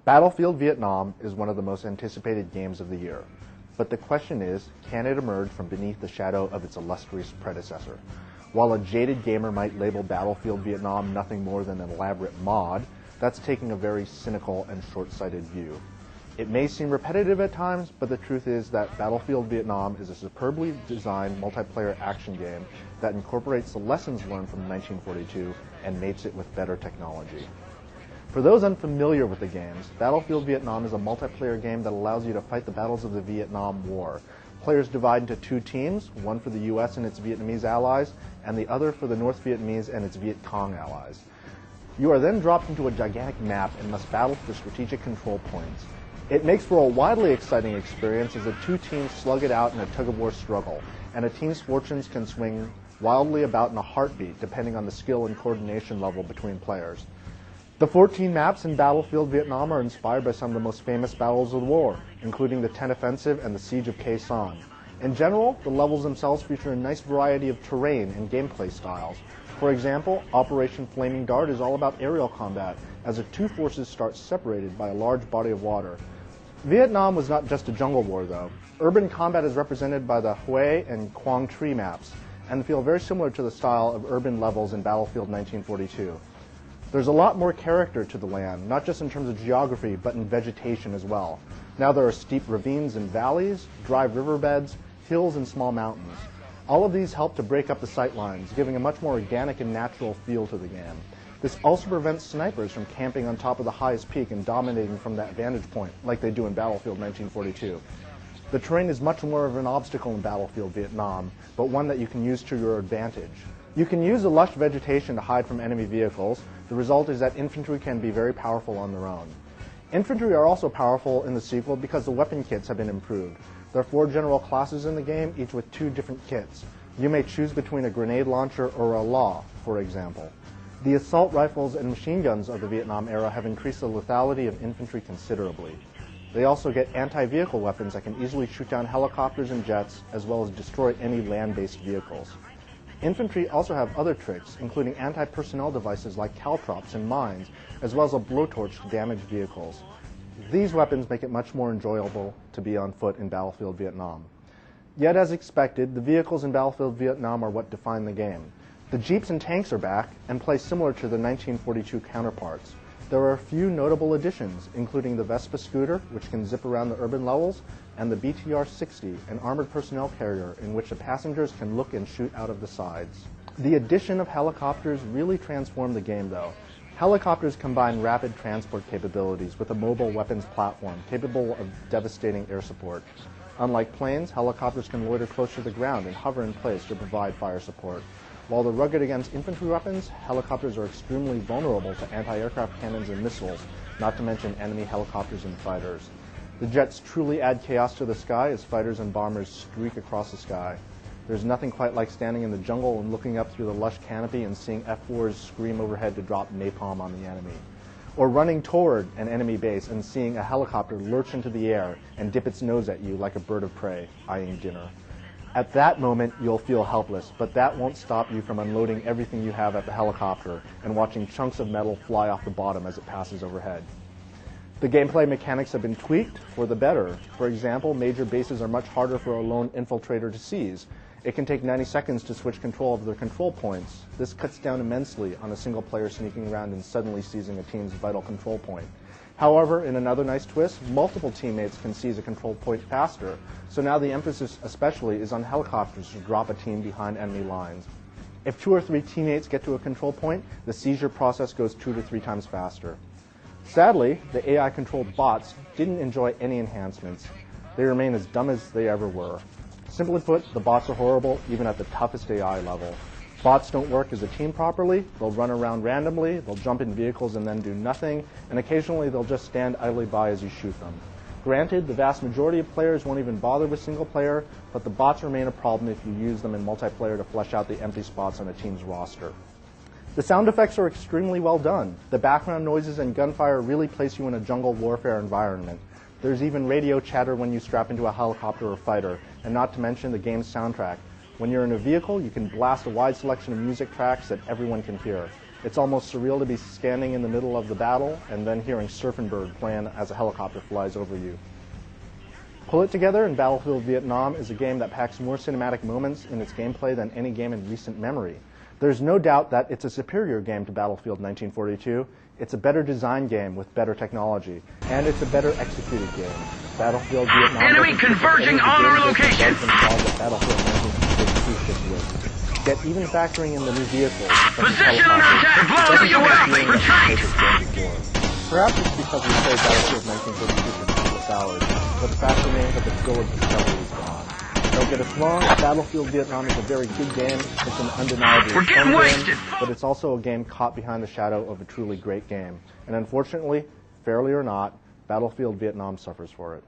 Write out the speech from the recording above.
Battlefield Vietnam is one of the most anticipated games of the year. But the question is, can it emerge from beneath the shadow of its illustrious predecessor? While a jaded gamer might label Battlefield Vietnam nothing more than an elaborate mod, that's taking a very cynical and short-sighted view. It may seem repetitive at times, but the truth is that Battlefield Vietnam is a superbly designed multiplayer action game that incorporates the lessons learned from 1942 and mates it with better technology. For those unfamiliar with the games, Battlefield Vietnam is a multiplayer game that allows you to fight the battles of the Vietnam War. Players divide into two teams, one for the US and its Vietnamese allies, and the other for the North Vietnamese and its Viet Cong allies. You are then dropped into a gigantic map and must battle for strategic control points. It makes for a wildly exciting experience as the two teams slug it out in a tug-of-war struggle, and a team's fortunes can swing wildly about in a heartbeat depending on the skill and coordination level between players. The 14 maps in Battlefield Vietnam are inspired by some of the most famous battles of the war, including the Tet Offensive and the Siege of Khe Sanh. In general, the levels themselves feature a nice variety of terrain and gameplay styles. For example, Operation Flaming Dart is all about aerial combat, as the two forces start separated by a large body of water. Vietnam was not just a jungle war, though. Urban combat is represented by the Hue and Quang Tri maps, and feel very similar to the style of urban levels in Battlefield 1942. There's a lot more character to the land, not just in terms of geography, but in vegetation as well. Now there are steep ravines and valleys, dry riverbeds, hills and small mountains. All of these help to break up the sight lines, giving a much more organic and natural feel to the game. This also prevents snipers from camping on top of the highest peak and dominating from that vantage point, like they do in Battlefield 1942. The terrain is much more of an obstacle in Battlefield Vietnam, but one that you can use to your advantage. You can use the lush vegetation to hide from enemy vehicles. The result is that infantry can be very powerful on their own. Infantry are also powerful in the sequel because the weapon kits have been improved. There are 4 general classes in the game, each with 2 different kits. You may choose between a grenade launcher or a LAW, for example. The assault rifles and machine guns of the Vietnam era have increased the lethality of infantry considerably. They also get anti-vehicle weapons that can easily shoot down helicopters and jets, as well as destroy any land-based vehicles. Infantry also have other tricks, including anti-personnel devices like caltrops and mines, as well as a blowtorch to damage vehicles. These weapons make it much more enjoyable to be on foot in Battlefield Vietnam. Yet, as expected, the vehicles in Battlefield Vietnam are what define the game. The jeeps and tanks are back and play similar to the 1942 counterparts. There are a few notable additions, including the Vespa scooter, which can zip around the urban levels, and the BTR-60, an armored personnel carrier in which the passengers can look and shoot out of the sides. The addition of helicopters really transformed the game, though. Helicopters combine rapid transport capabilities with a mobile weapons platform capable of devastating air support. Unlike planes, helicopters can loiter close to the ground and hover in place to provide fire support. While they're rugged against infantry weapons, helicopters are extremely vulnerable to anti-aircraft cannons and missiles, not to mention enemy helicopters and fighters. The jets truly add chaos to the sky as fighters and bombers streak across the sky. There's nothing quite like standing in the jungle and looking up through the lush canopy and seeing F-4s scream overhead to drop napalm on the enemy. Or running toward an enemy base and seeing a helicopter lurch into the air and dip its nose at you like a bird of prey, eyeing dinner. At that moment, you'll feel helpless, but that won't stop you from unloading everything you have at the helicopter and watching chunks of metal fly off the bottom as it passes overhead. The gameplay mechanics have been tweaked for the better. For example, major bases are much harder for a lone infiltrator to seize. It can take 90 seconds to switch control of their control points. This cuts down immensely on a single player sneaking around and suddenly seizing a team's vital control point. However, in another nice twist, multiple teammates can seize a control point faster, so now the emphasis especially is on helicopters to drop a team behind enemy lines. If 2 or 3 teammates get to a control point, the seizure process goes 2 to 3 times faster. Sadly, the AI-controlled bots didn't enjoy any enhancements. They remain as dumb as they ever were. Simply put, the bots are horrible, even at the toughest AI level. Bots don't work as a team properly, they'll run around randomly, they'll jump in vehicles and then do nothing, and occasionally they'll just stand idly by as you shoot them. Granted, the vast majority of players won't even bother with single player, but the bots remain a problem if you use them in multiplayer to flesh out the empty spots on a team's roster. The sound effects are extremely well done. The background noises and gunfire really place you in a jungle warfare environment. There's even radio chatter when you strap into a helicopter or fighter, and not to mention the game's soundtrack. When you're in a vehicle, you can blast a wide selection of music tracks that everyone can hear. It's almost surreal to be standing in the middle of the battle and then hearing Surfing Bird playing as a helicopter flies over you. Pull It Together in Battlefield Vietnam is a game that packs more cinematic moments in its gameplay than any game in recent memory. There's no doubt that it's a superior game to Battlefield 1942. It's a better designed game with better technology, and it's a better executed game. Battlefield Vietnam Enemy converging on our location! Battlefield 1942 should with. Yet even factoring in the new vehicles, Position under attack! Blow the away! Retreat! Perhaps it's because we played Battlefield 1942 for countless hours, but the fact remains that the thrill of discovery is gone. Don't get us wrong, Battlefield Vietnam is a very good game. It's an undeniably We're getting fun wasted. game, but it's also a game caught behind the shadow of a truly great game. And unfortunately, fairly or not, Battlefield Vietnam suffers for it.